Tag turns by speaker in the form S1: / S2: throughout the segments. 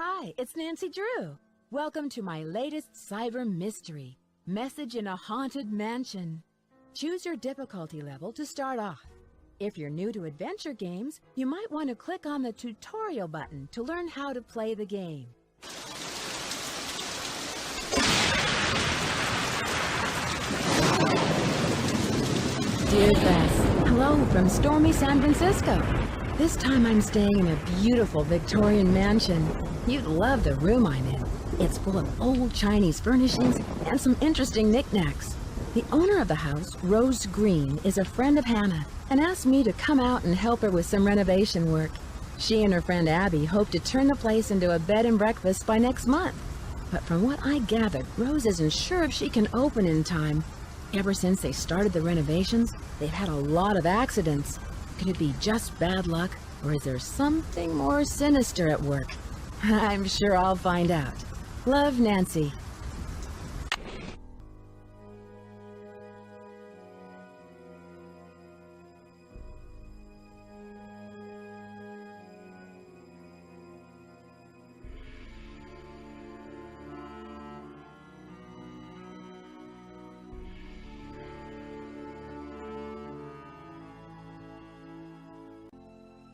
S1: Hi, it's Nancy Drew. Welcome to my latest cyber mystery, Message in a Haunted Mansion. Choose your difficulty level to start off. If you're new to adventure games, you might want to click on the tutorial button to learn how to play the game. Dear Bess, hello from stormy San Francisco. This time I'm staying in a beautiful Victorian mansion. You'd love the room I'm in. It's full of old Chinese furnishings and some interesting knickknacks. The owner of the house, Rose Green, is a friend of Hannah and asked me to come out and help her with some renovation work. She and her friend Abby hope to turn the place into a bed and breakfast by next month. But from what I gathered, Rose isn't sure if she can open in time. Ever since they started the renovations, they've had a lot of accidents. Could it be just bad luck, or is there something more sinister at work? I'm sure I'll find out. Love, Nancy.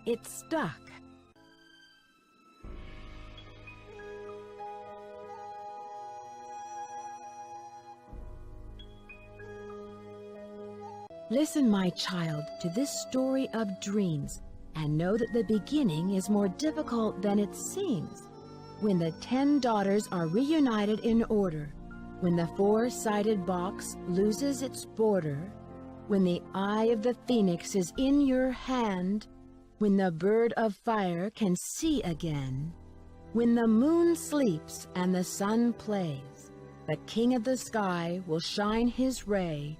S1: It's stuck. Listen, my child, to this story of dreams, and know that the beginning is more difficult than it seems. When the 10 daughters are reunited in order, when the 4-sided box loses its border, when the eye of the phoenix is in your hand, when the bird of fire can see again, when the moon sleeps and the sun plays, the king of the sky will shine his ray,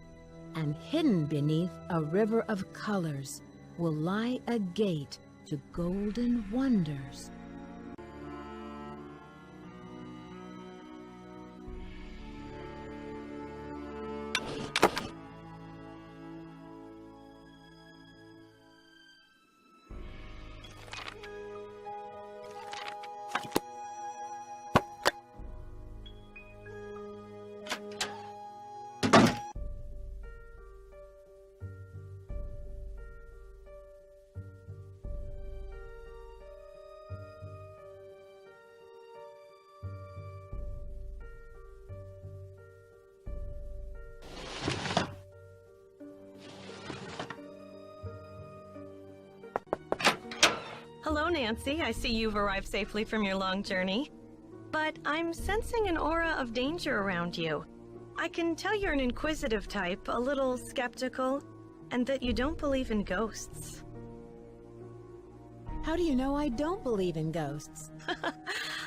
S1: and hidden beneath a river of colors will lie a gate to golden wonders.
S2: Hello, Nancy. I see you've arrived safely from your long journey. But I'm sensing an aura of danger around you. I can tell you're an inquisitive type, a little skeptical, and that you don't believe in ghosts.
S1: How do you know I don't believe in ghosts?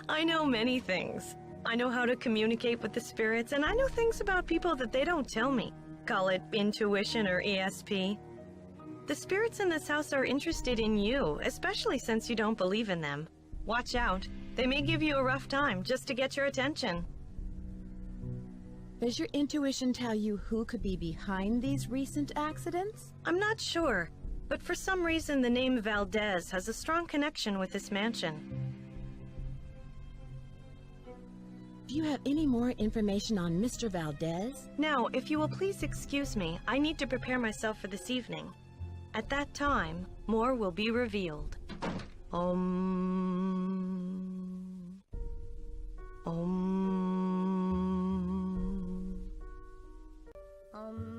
S2: I know many things. I know how to communicate with the spirits, and I know things about people that they don't tell me. Call it intuition or ESP. The spirits in this house are interested in you, especially since you don't believe in them. Watch out. They may give you a rough time just to get your attention.
S1: Does your intuition tell you who could be behind these recent accidents?
S2: I'm not sure, but for some reason the name Valdez has a strong connection with this mansion.
S1: Do you have any more information on Mr. Valdez?
S2: Now, if you will please excuse me, I need to prepare myself for this evening. At that time, more will be revealed. Om. Om. Om.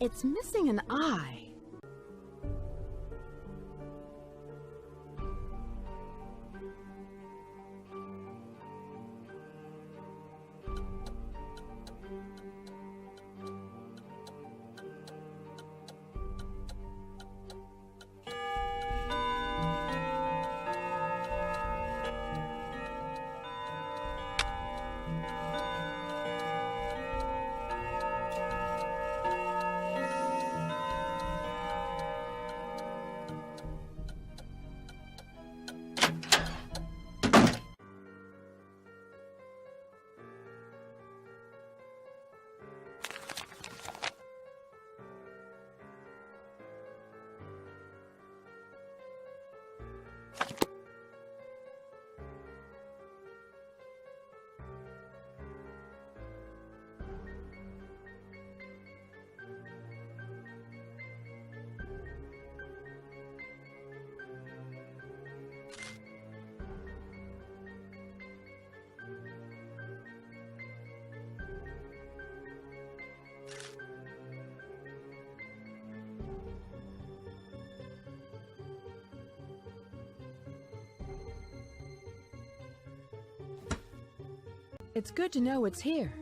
S1: It's missing an eye. It's good to know it's here.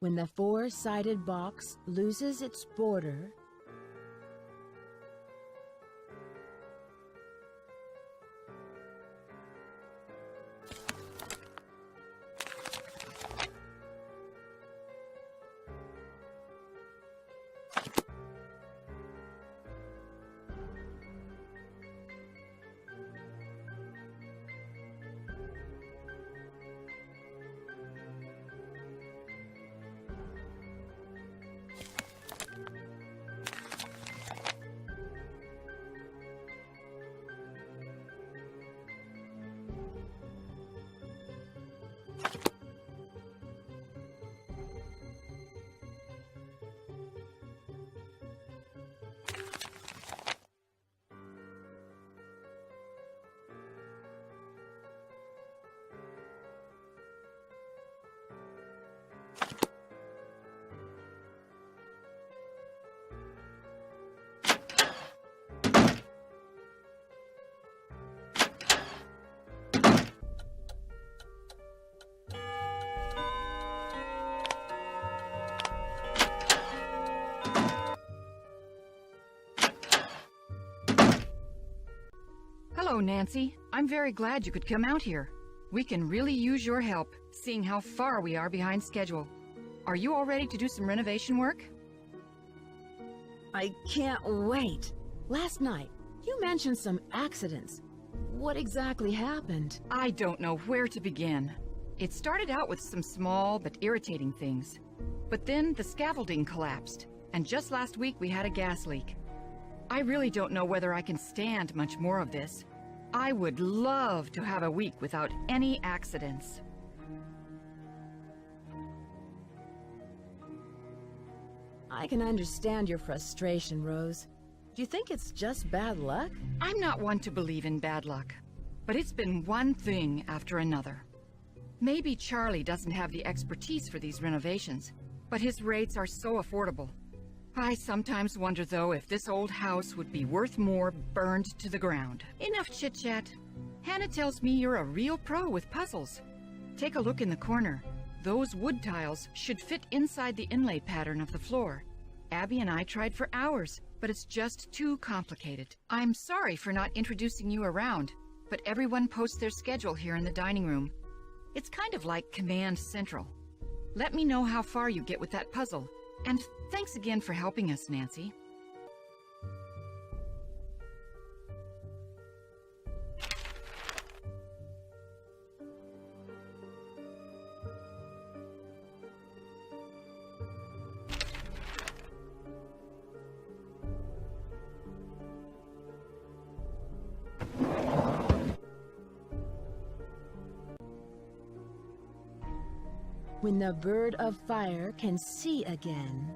S1: When the four-sided box loses its border,
S3: Hello, Nancy. I'm very glad you could come out here. We can really use your help, seeing how far we are behind schedule. Are you all ready to do some renovation work?
S1: I can't wait. Last night, you mentioned some accidents. What exactly happened?
S3: I don't know where to begin. It started out with some small but irritating things. But then the scaffolding collapsed, and just last week we had a gas leak. I really don't know whether I can stand much more of this. I would love to have a week without any accidents.
S1: I can understand your frustration, Rose. Do you think it's just bad luck?
S3: I'm not one to believe in bad luck, but it's been one thing after another. Maybe Charlie doesn't have the expertise for these renovations, but his rates are so affordable. I sometimes wonder, though, if this old house would be worth more burned to the ground. Enough chit-chat. Hannah tells me you're a real pro with puzzles. Take a look in the corner. Those wood tiles should fit inside the inlay pattern of the floor. Abby and I tried for hours, but it's just too complicated. I'm sorry for not introducing you around, but everyone posts their schedule here in the dining room. It's kind of like Command Central. Let me know how far you get with that puzzle. And thanks again for helping us, Nancy.
S1: When the bird of fire can see again.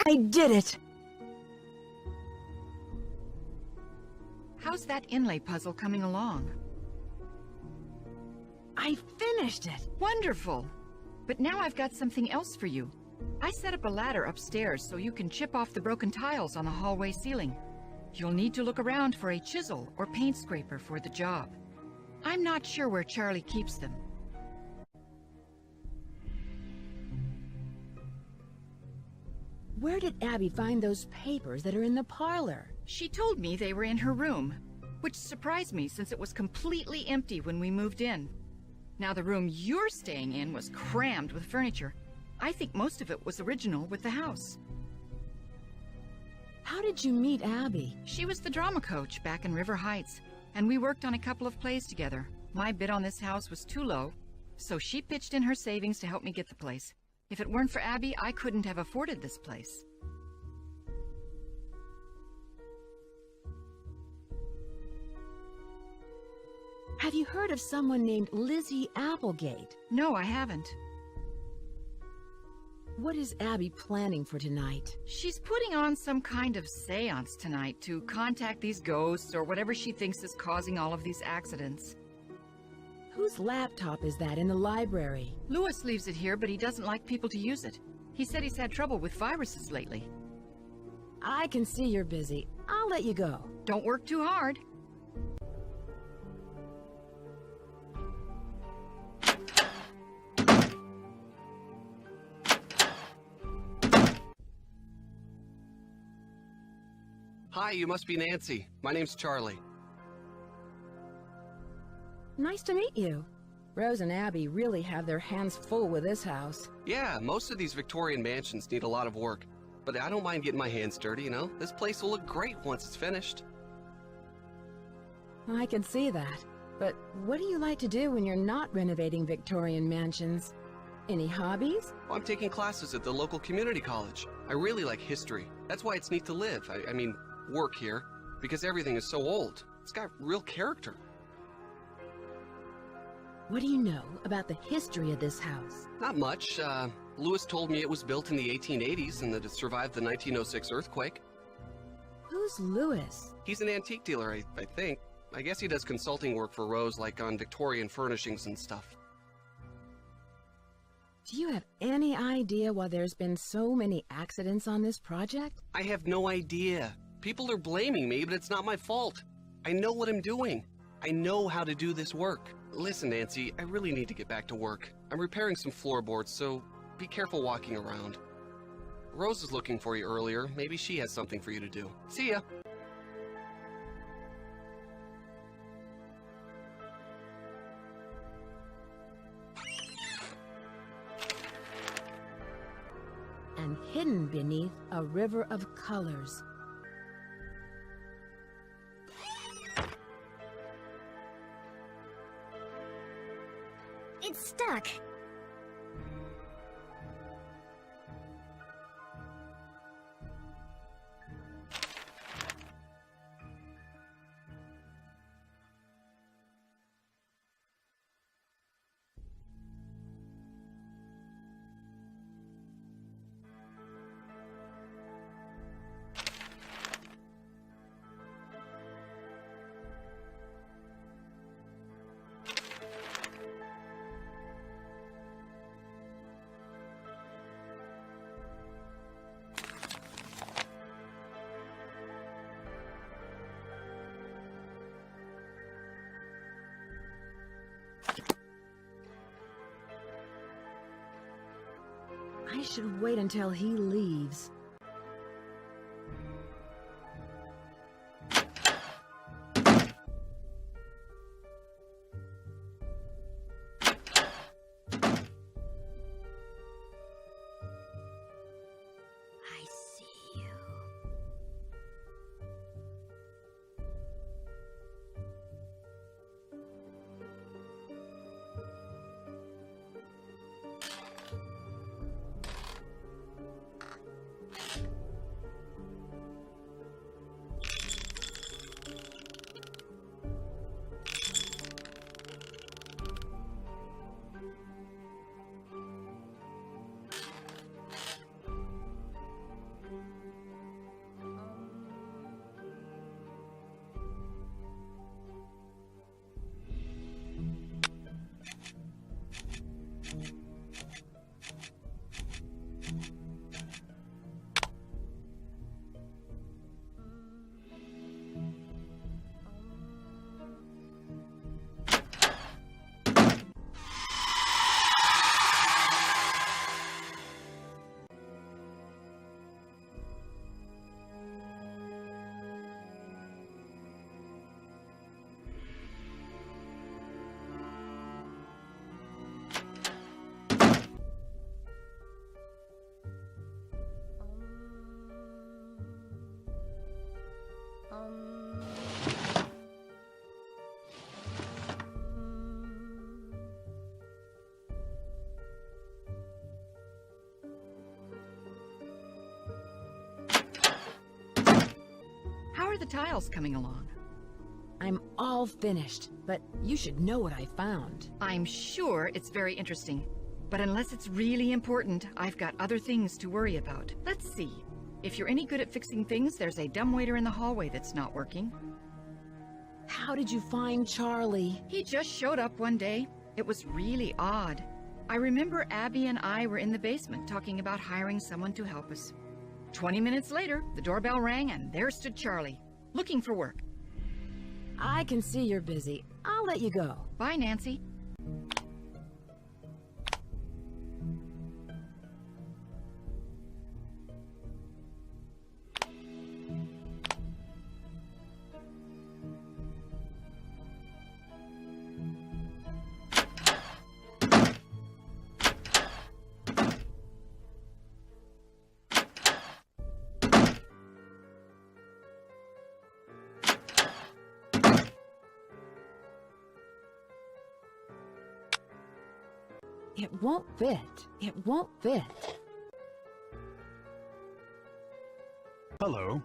S1: I did it!
S3: How's that inlay puzzle coming along?
S1: I finished it!
S3: Wonderful! But now I've got something else for you. I set up a ladder upstairs so you can chip off the broken tiles on the hallway ceiling. You'll need to look around for a chisel or paint scraper for the job. I'm not sure where Charlie keeps them.
S1: Where did Abby find those papers that are in the parlor?
S3: She told me they were in her room, which surprised me since it was completely empty when we moved in. Now the room you're staying in was crammed with furniture. I think most of it was original with the house.
S1: How did you meet Abby?
S3: She was the drama coach back in River Heights, and we worked on a couple of plays together. My bid on this house was too low, so she pitched in her savings to help me get the place. If it weren't for Abby, I couldn't have afforded this place.
S1: Have you heard of someone named Lizzie Applegate?
S3: No, I haven't.
S1: What is Abby planning for tonight?
S3: She's putting on some kind of seance tonight to contact these ghosts or whatever she thinks is causing all of these accidents.
S1: Whose laptop is that in the library?
S3: Louis leaves it here, but he doesn't like people to use it. He said he's had trouble with viruses lately.
S1: I can see you're busy. I'll let you go.
S3: Don't work too hard.
S4: Hi, you must be Nancy. My name's Charlie.
S1: Nice to meet you. Rose and Abby really have their hands full with this house.
S4: Yeah, most of these Victorian mansions need a lot of work, but I don't mind getting my hands dirty, you know? This place will look great once it's finished.
S1: I can see that. But what do you like to do when you're not renovating Victorian mansions? Any hobbies?
S4: I'm taking classes at the local community college. I really like history. That's why it's neat to live. I mean, work here, because everything is so old. It's got real character.
S1: What do you know about the history of this house?
S4: Not much. Louis told me it was built in the 1880s and that it survived the 1906 earthquake.
S1: Who's Louis?
S4: He's an antique dealer, I think. I guess he does consulting work for Rose, like on Victorian furnishings and stuff.
S1: Do you have any idea why there's been so many accidents on this project?
S4: I have no idea. People are blaming me, but it's not my fault. I know what I'm doing. I know how to do this work. Listen, Nancy, I really need to get back to work. I'm repairing some floorboards, so be careful walking around. Rose was looking for you earlier. Maybe she has something for you to do. See ya!
S1: And hidden beneath a river of colors.
S5: It's stuck.
S1: I should wait until he leaves.
S3: are the tiles coming along?
S1: I'm all finished, but you should know what I found.
S3: I'm sure it's very interesting, but unless it's really important, I've got other things to worry about. Let's see. If you're any good at fixing things, there's a dumbwaiter in the hallway that's not working.
S1: How did you find Charlie?
S3: He just showed up one day. It was really odd. I remember Abby and I were in the basement talking about hiring someone to help us. 20 minutes later, the doorbell rang and there stood Charlie, looking for work.
S1: I can see you're busy. I'll let you go.
S3: Bye, Nancy.
S1: It won't fit. It won't fit.
S5: Hello.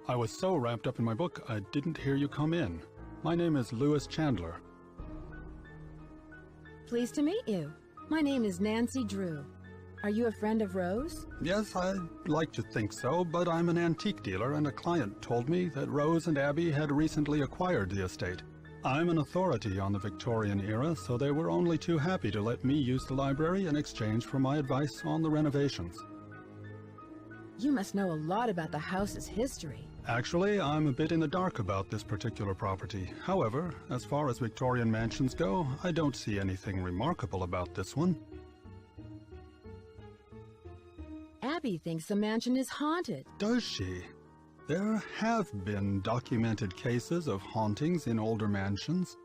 S5: I was so wrapped up in my book, I didn't hear you come in. My name is Lewis Chandler.
S1: Pleased to meet you. My name is Nancy Drew. Are you a friend of Rose?
S5: Yes, I'd like to think so, but I'm an antique dealer and a client told me that Rose and Abby had recently acquired the estate. I'm an authority on the Victorian era, so they were only too happy to let me use the library in exchange for my advice on the renovations.
S1: You must know a lot about the house's history.
S5: Actually, I'm a bit in the dark about this particular property. However, as far as Victorian mansions go, I don't see anything remarkable about this one.
S1: Abby thinks the mansion is haunted.
S5: Does she? There have been documented cases of hauntings in older mansions,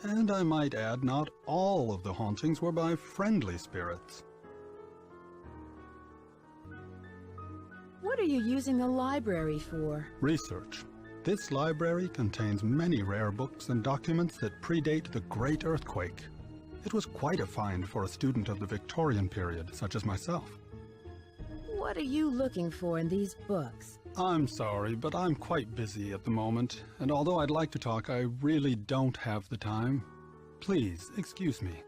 S5: and I might add not all of the hauntings were by friendly spirits.
S1: What are you using the library for?
S5: Research. This library contains many rare books and documents that predate the Great Earthquake. It was quite a find for a student of the Victorian period, such as myself.
S1: What are you looking for in these books?
S5: I'm sorry, but I'm quite busy at the moment, and although I'd like to talk, I really don't have the time. Please, excuse me.